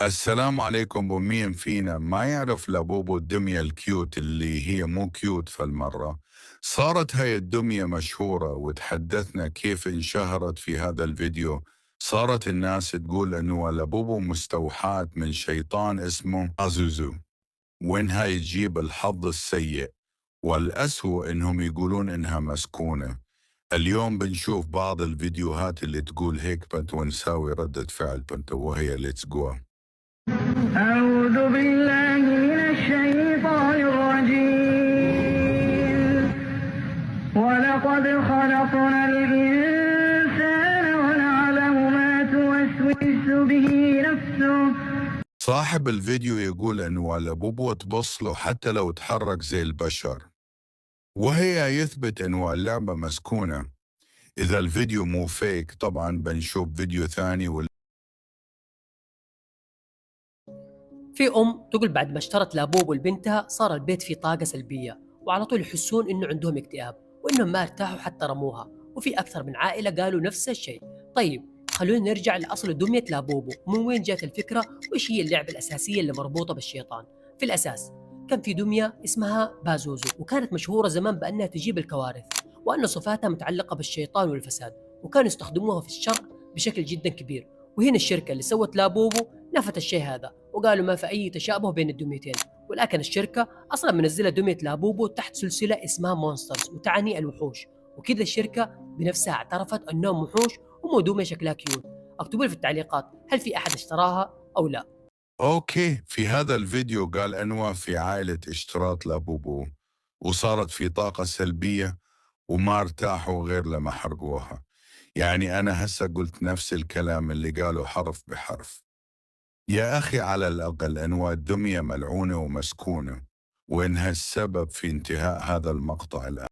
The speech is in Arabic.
السلام عليكم. ومين فينا ما يعرف لبوبو الدمية الكيوت اللي هي مو كيوت فالمرة. صارت هاي الدمية مشهورة وتحدثنا كيف انشهرت في هذا الفيديو. صارت الناس تقول انه لبوبو مستوحاة من شيطان اسمه أزوزو، وانها تجيب الحظ السيء، والأسوأ انهم يقولون انها مسكونة. اليوم بنشوف بعض الفيديوهات اللي تقول هيك بنت ونساوي ردة فعل بنت وهي ليتس جو. أعوذ بالله من الشيطان الرجيم. ولقد خلقنا الإنسان ونعلم ما توسوس به نفسه. صاحب الفيديو يقول انه لبوبو تبص له حتى لو تحرك زي البشر، وهي يثبت انه اللعبة مسكونة. اذا الفيديو مو فيك طبعا بنشوف فيديو ثاني في تقول بعد ما اشترت لابوبو لبنتها صار البيت فيه طاقة سلبية، وعلى طول يحسون إنه عندهم اكتئاب وإنهم ما ارتاحوا حتى رموها. وفي أكثر من عائلة قالوا نفس الشيء. طيب خلونا نرجع لأصل دمية لابوبو، من وين جات الفكرة وإيش هي اللعبة الأساسية اللي مربوطة بالشيطان. في الأساس كان في دمية اسمها بازوزو، وكانت مشهورة زمان بأنها تجيب الكوارث، وأن صفاتها متعلقة بالشيطان والفساد، وكانوا يستخدموها في الشر بشكل جدا كبير. وهنا الشركة اللي سوت لابوبو نفت الشيء هذا وقالوا ما في أي تشابه بين الدميتين، ولكن الشركة أصلا منزلة دمية لابوبو تحت سلسلة اسمها مونسترز وتعني الوحوش، وكذا الشركة بنفسها اعترفت أنهم وحوش ومو دمية شكلها كيوت. اكتبوا لي في التعليقات هل في أحد اشتراها أو لا. اوكي. في هذا الفيديو قال انه في عائلة اشترت لبوبو وصارت في طاقة سلبية وما ارتاحوا غير لما حرقوها. يعني انا هسه قلت نفس الكلام اللي قالوا حرف بحرف. يا أخي على الأقل أنواع الدمية ملعونة ومسكونة، وإنها السبب في انتهاء هذا المقطع الآن.